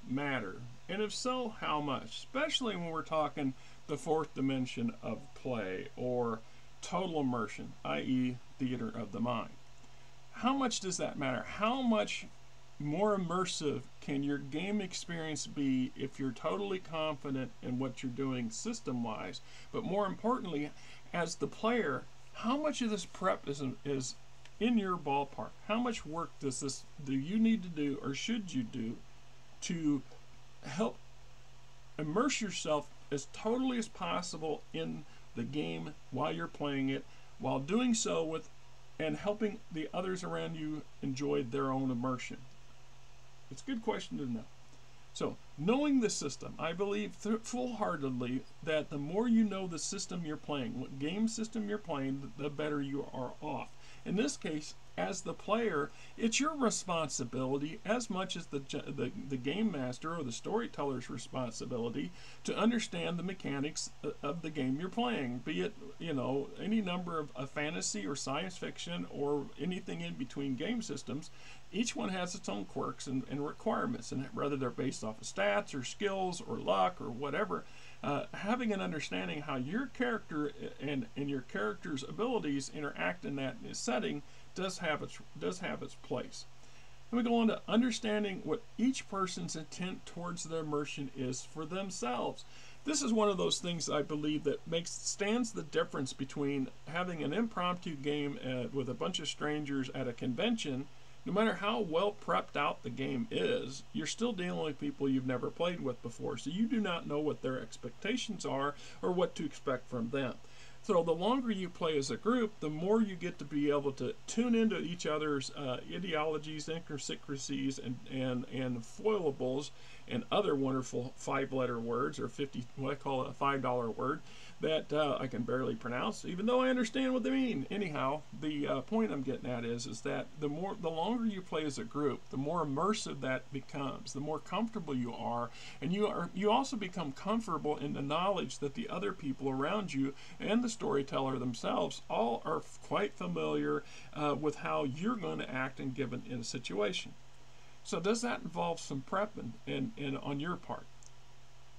matter? And if so, how much? Especially when we're talking the fourth dimension of play or total immersion, i.e., theater of the mind. How much does that matter? How much more immersive can your game experience be if you're totally confident in what you're doing system wise? But more importantly, as the player, how much of this prep is in your ballpark? How much work do you need to do or should you do to help immerse yourself as totally as possible in the game while you're playing it, while doing so with and helping the others around you enjoy their own immersion? It's a good question to know. So, knowing the system, I believe full-heartedly that the more you know the system you're playing, what game system you're playing, the better you are off. In this case, as the player, it's your responsibility as much as the game master or the storyteller's responsibility to understand the mechanics of the game you're playing, be it, any number of fantasy or science fiction or anything in between game systems. Each one has its own quirks and requirements, and whether they're based off of stats or skills or luck or whatever, having an understanding how your character and your character's abilities interact in that setting does have its place. And we go on to understanding what each person's intent towards their immersion is for themselves. This is one of those things I believe that stands the difference between having an impromptu game with a bunch of strangers at a convention. No matter how well prepped out the game is, you're still dealing with people you've never played with before, so you do not know what their expectations are or what to expect from them. So the longer you play as a group, the more you get to be able to tune into each other's ideologies, idiosyncrasies, and foilables, and other wonderful 5-letter words, or what I call a $5 word, that I can barely pronounce, even though I understand what they mean. Anyhow, the point I'm getting at is that the longer you play as a group, the more immersive that becomes, the more comfortable you are, and you also become comfortable in the knowledge that the other people around you and the storyteller themselves all are quite familiar with how you're going to act in a situation. So does that involve some prep and on your part?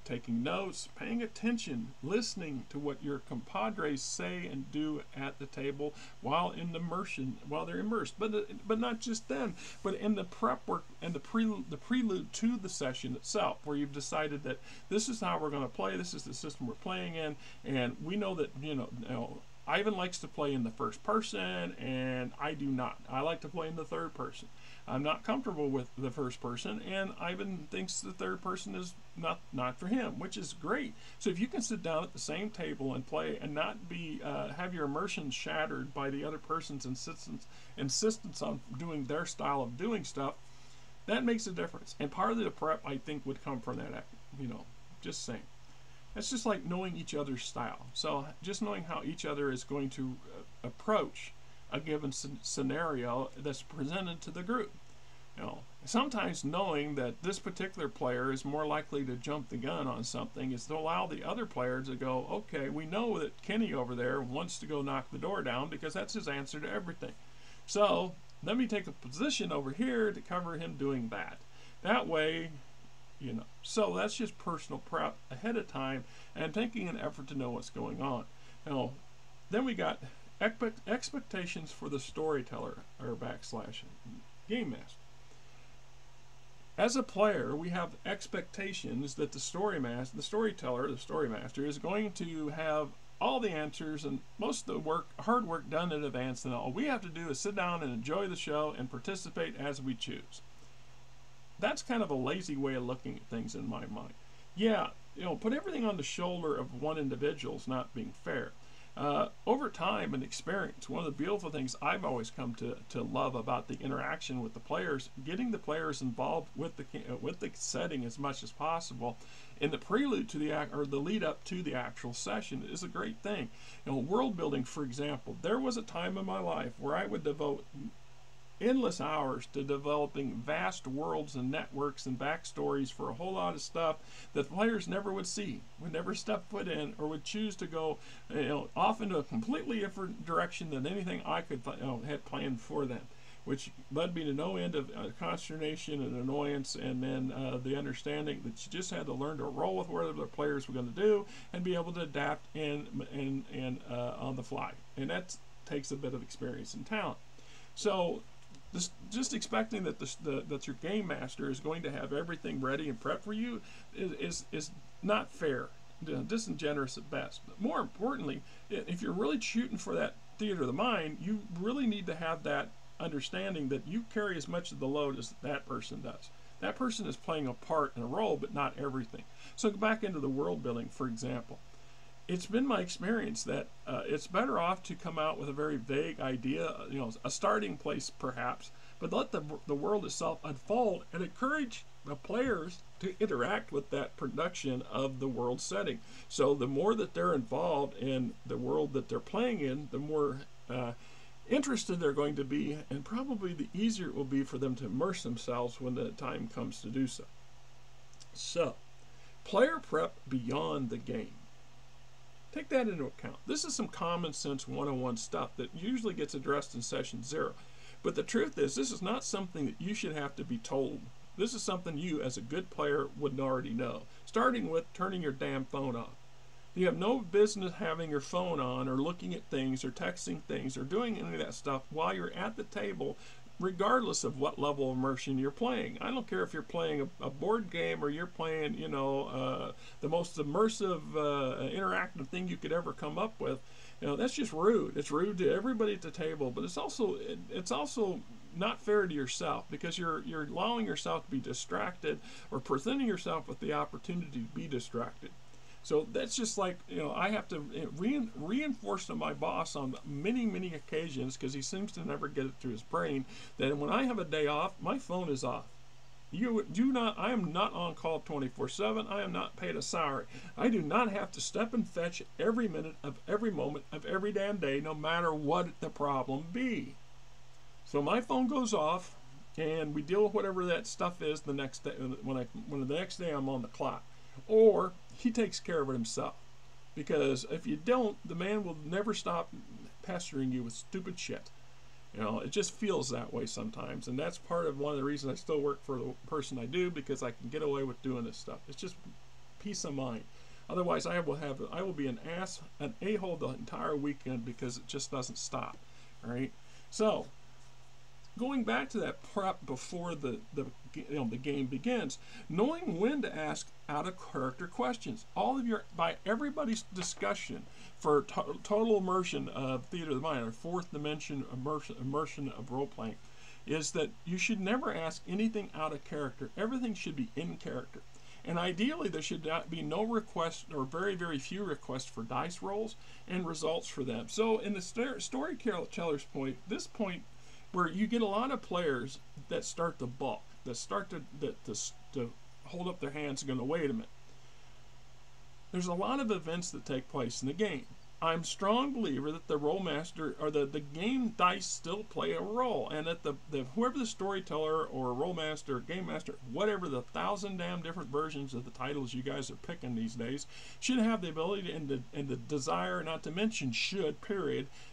Taking notes, paying attention, listening to what your compadres say and do at the table while they're immersed. But not just then, but in the prep work and the prelude to the session itself, where you've decided that this is how we're going to play, this is the system we're playing in, and we know that Ivan likes to play in the first person, and I do not. I like to play in the third person. I'm not comfortable with the first person, and Ivan thinks the third person is not for him, which is great. So if you can sit down at the same table and play and not be have your immersion shattered by the other person's insistence on doing their style of doing stuff, that makes a difference. And part of the prep, I think, would come from that. Just saying. It's just like knowing each other's style. So just knowing how each other is going to approach a given scenario that's presented to the group. Sometimes knowing that this particular player is more likely to jump the gun on something is to allow the other player to go, okay, we know that Kenny over there wants to go knock the door down because that's his answer to everything. So let me take a position over here to cover him doing that. That way, so that's just personal prep ahead of time and taking an effort to know what's going on. Then we got expectations for the storyteller, or / game master. As a player, we have expectations that the storyteller, the story master, is going to have all the answers and most of the hard work done in advance, and all we have to do is sit down and enjoy the show and participate as we choose. That's kind of a lazy way of looking at things in my mind. Yeah, put everything on the shoulder of one individual is not being fair. Over time and experience, one of the beautiful things I've always come to love about the interaction with the players, getting the players involved with the setting as much as possible in the prelude to the lead up to the actual session is a great thing. World building, for example, there was a time in my life where I would devote endless hours to developing vast worlds and networks and backstories for a whole lot of stuff that the players never would see, would never step foot in, or would choose to go off into a completely different direction than anything I could had planned for them. which led me to no end of consternation and annoyance, and then the understanding that you just had to learn to roll with whatever the players were going to do and be able to adapt and on the fly. And that takes a bit of experience and talent. So just expecting that that your game master is going to have everything ready and prepped for you is not fair, disingenuous at best. But more importantly, if you're really shooting for that theater of the mind, you really need to have that understanding that you carry as much of the load as that person does. That person is playing a part and a role, but not everything. So go back into the world building, for example. It's been my experience that it's better off to come out with a very vague idea, a starting place perhaps, but let the world itself unfold and encourage the players to interact with that production of the world setting. So the more that they're involved in the world that they're playing in, the more interested they're going to be, and probably the easier it will be for them to immerse themselves when the time comes to do so. So, player prep beyond the game. Take that into account. This is some common sense 101 stuff that usually gets addressed in session 0. But the truth is, this is not something that you should have to be told. This is something you, as a good player, would already know. Starting with turning your damn phone off. You have no business having your phone on or looking at things or texting things or doing any of that stuff while you're at the table, regardless of what level of immersion you're playing. I don't care if you're playing a board game or you're playing, the most immersive, interactive thing you could ever come up with. That's just rude. It's rude to everybody at the table, but it's also not fair to yourself, because you're allowing yourself to be distracted or presenting yourself with the opportunity to be distracted. So that's just like, I have to reinforce to my boss on many, many occasions, because he seems to never get it through his brain, that when I have a day off, my phone is off. I am not on call 24/7. I am not paid a salary. I do not have to step and fetch every minute of every moment of every damn day, no matter what the problem be. So my phone goes off, and we deal with whatever that stuff is the next day, when the next day I'm on the clock. Or he takes care of it himself. Because if you don't, the man will never stop pestering you with stupid shit. It just feels that way sometimes. And that's part of one of the reasons I still work for the person I do, because I can get away with doing this stuff. It's just peace of mind. Otherwise, I will be an a-hole the entire weekend, because it just doesn't stop. All right? So, going back to that prep before the game begins, knowing when to ask out of character questions. By everybody's discussion for total immersion of theater of the mind, or fourth dimension immersion of role playing, is that you should never ask anything out of character. Everything should be in character. And ideally, there should be no request, or very, very few requests for dice rolls and results for them. So in the storyteller's point, this point, where you get a lot of players that start to balk, that start to hold up their hands and go, wait a minute. There's a lot of events that take place in the game. I'm a strong believer that the role master, or the game dice, still play a role, and that whoever the storyteller or role master or game master, whatever the 1,000 damn different versions of the titles you guys are picking these days, should have the ability and the desire, not to mention should,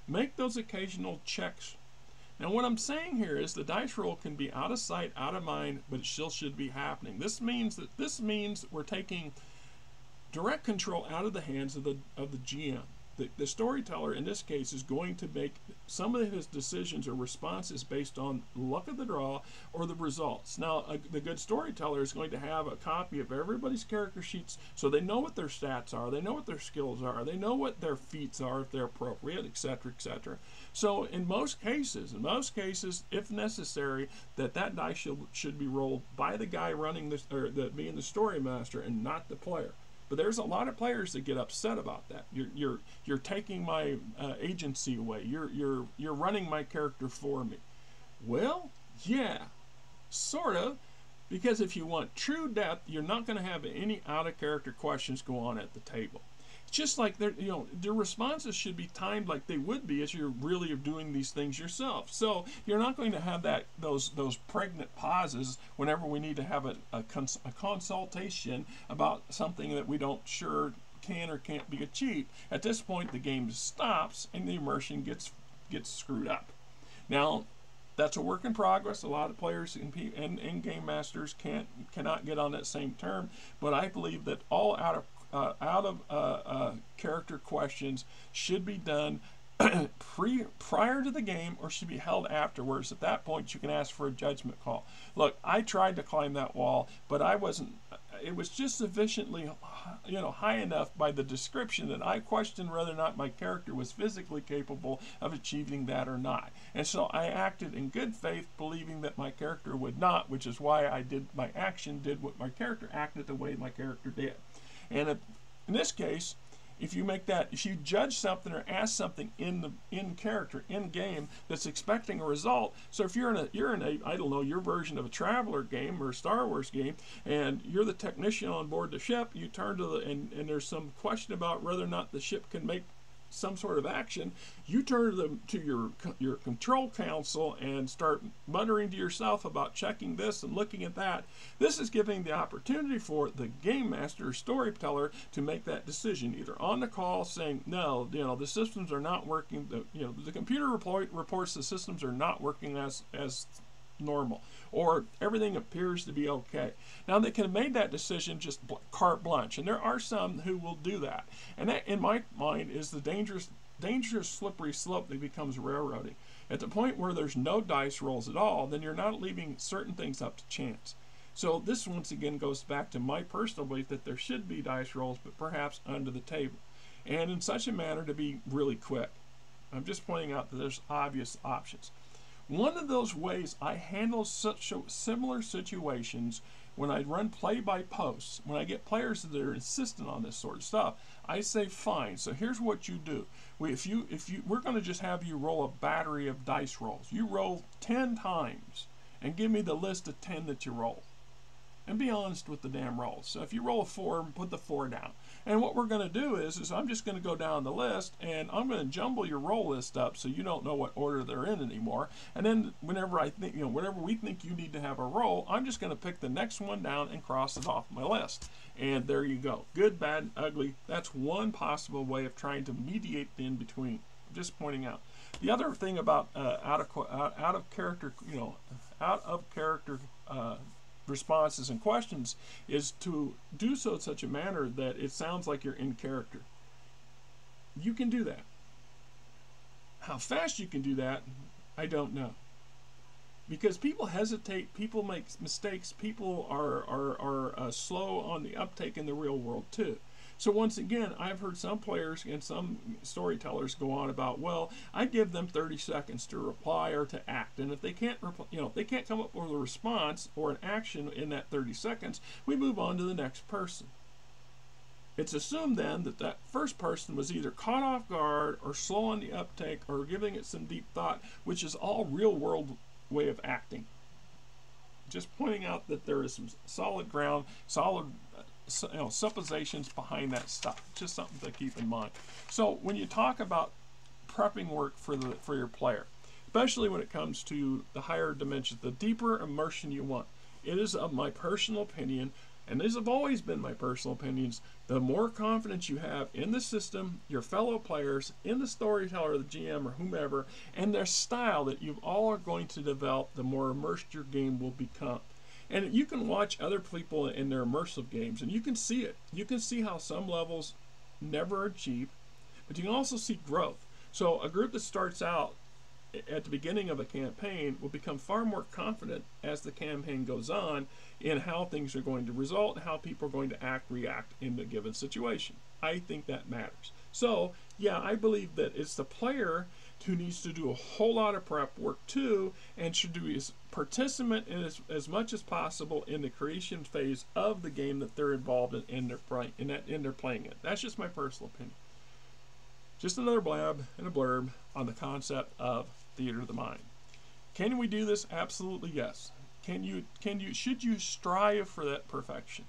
make those occasional checks. Now, what I'm saying here is the dice roll can be out of sight, out of mind, but it still should be happening. This means we're taking direct control out of the hands of the GM. The storyteller in this case is going to make some of his decisions or responses based on luck of the draw or the results. Now, the good storyteller is going to have a copy of everybody's character sheets, so they know what their stats are, they know what their skills are, they know what their feats are if they're appropriate, etc., etc. So in most cases, if necessary, that dice should be rolled by the guy running this, or being the story master, and not the player. But there's a lot of players that get upset about that. You're taking my agency away. You're running my character for me. Well, yeah, sort of, because if you want true depth, you're not going to have any out of character questions go on at the table. It's just like their responses should be timed like they would be as you're really doing these things yourself. So you're not going to have those pregnant pauses whenever we need to have a consultation about something that we don't sure can or can't be achieved. At this point, the game stops and the immersion gets screwed up. Now, That's a work in progress. A lot of players and game masters cannot get on that same term, but I believe that all out of character questions should be done prior to the game, or should be held afterwards. At that point, you can ask for a judgment call. Look, I tried to climb that wall, but I wasn't. It was just sufficiently, high enough by the description that I questioned whether or not my character was physically capable of achieving that or not. And so I acted in good faith, believing that my character would not, which is why my action did what my character acted the way my character did. And in this case, if you judge something or ask something in character, in game, that's expecting a result. So if you're in a I don't know, your version of a Traveler game or a Star Wars game, and you're the technician on board the ship, you turn to and there's some question about whether or not the ship can make some sort of action, you turn to your control console and start muttering to yourself about checking this and looking at that. This is giving the opportunity for the game master or storyteller to make that decision, either on the call saying, no, the systems are not working, the computer reports the systems are not working as normal, or everything appears to be okay. Now, they can have made that decision just carte blanche, and there are some who will do that. And that, in my mind, is the dangerous slippery slope that becomes railroading. At the point where there's no dice rolls at all, then you're not leaving certain things up to chance. So this, once again, goes back to my personal belief that there should be dice rolls, but perhaps under the table, and in such a manner to be really quick. I'm just pointing out that there's obvious options. One of those ways I handle such similar situations when I run play-by-posts, when I get players that are insistent on this sort of stuff, I say, fine, so here's what you do. We're going to just have you roll a battery of dice rolls. You roll 10 times and give me the list of 10 that you roll. And be honest with the damn rolls. So if you roll a 4, put the 4 down. And what we're going to do is I'm just going to go down the list, and I'm going to jumble your roll list up so you don't know what order they're in anymore. And then whenever we think you need to have a roll, I'm just going to pick the next one down and cross it off my list. And there you go. Good, bad, ugly. That's one possible way of trying to mediate the in-between. I'm just pointing out. The other thing about out of character responses and questions is to do so in such a manner that it sounds like you're in character. You can do that. How fast you can do that, I don't know. Because people hesitate, people make mistakes, people are slow on the uptake in the real world too. So once again, I've heard some players and some storytellers go on about, well, I give them 30 seconds to reply or to act, and if they can't if they can't come up with a response or an action in that 30 seconds, we move on to the next person. It's assumed then that that first person was either caught off guard or slow on the uptake or giving it some deep thought, which is all real world way of acting. Just pointing out that there is some solid ground, suppositions behind that stuff. Just something to keep in mind. So when you talk about prepping work for your player, especially when it comes to the higher dimensions, the deeper immersion you want, it is of my personal opinion, and these have always been my personal opinions, the more confidence you have in the system, your fellow players, in the storyteller, the GM, or whomever, and their style that you all are going to develop, the more immersed your game will become. And you can watch other people in their immersive games, and you can see it. You can see how some levels never achieve, but you can also see growth. So a group that starts out at the beginning of a campaign will become far more confident as the campaign goes on in how things are going to result and how people are going to react in the given situation. I think that matters. So, yeah, I believe that it's the player who needs to do a whole lot of prep work too, and should do his participant in as much as possible in the creation phase of the game that they're involved in they're playing it. That's just my personal opinion. Just another blab and a blurb on the concept of theater of the mind. Can we do this? Absolutely yes. Should you strive for that perfection?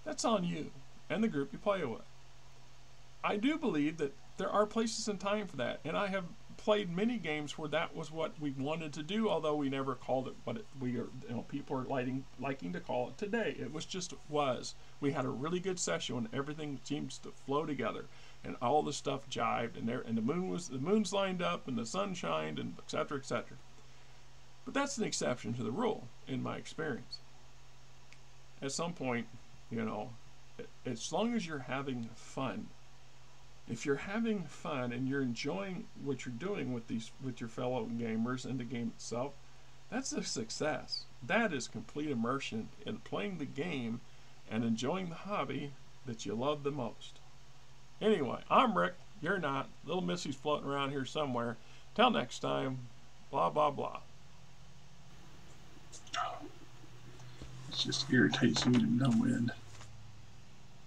That's on you and the group you play with. I do believe that there are places and time for that, and I have played many games where that was what we wanted to do, although we never called it what people are liking to call it today. It was just was. We had a really good session when everything seems to flow together, and all the stuff jived, and the moons lined up, and the sun shined, and etc., etc. But that's an exception to the rule, in my experience. At some point, you know, as long as you're having fun, if you're having fun and you're enjoying what you're doing with your fellow gamers and the game itself, that's a success. That is complete immersion in playing the game and enjoying the hobby that you love the most. Anyway, I'm Rick. You're not. Little Missy's floating around here somewhere. Till next time, blah, blah, blah. It just irritates me to no end.